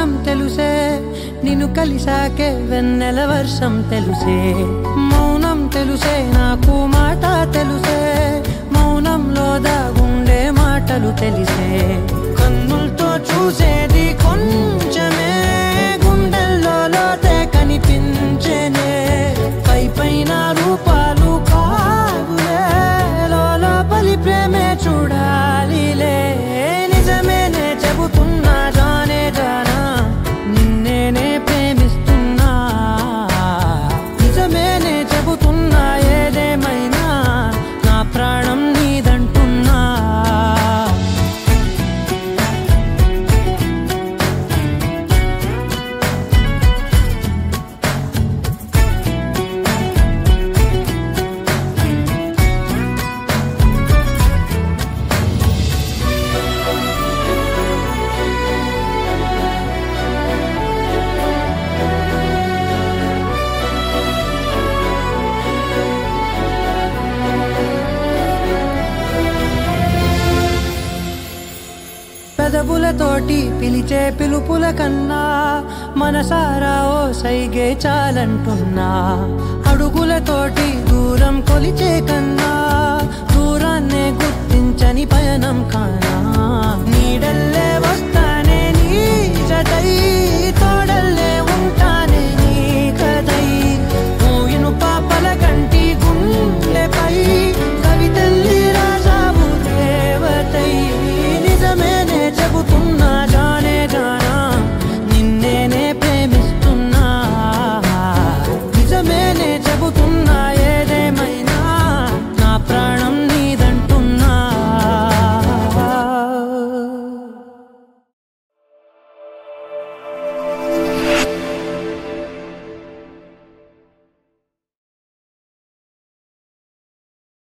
నిజం తెలుసే నిన్ను కలిసాకే వెన్నెల వర్షం తెలుసే మౌనం తెలుసే నాకు మాట తెలుసే మౌనంలో దాగుండే మాటలు తెలిసే కన్నులతో చూసేది కొంచెమే గుండెల్లో లోతే కనిపించేనే పై పైన రూపాలు కావులే లోపలి ప్రేమే చూడాలిలే నిజమేనే చెబుతున్నా జానే జానా నిన్నేనే ప్రేమిస్తున్నా నిజమేనే చెబుతున్నా ఏదేమైనా నా ప్రాణం నీదంటున్నా పెదవులతోటి పిలిచే పిలుపుల కన్నా మనసారా ఓ సైగే చాలంటున్నా అడుగులతోటి దూరం కొలిచే కన్నా దూరాన్నే గుర్తించని పయనం కానా నీడల్లే వస్తానే నీ జతై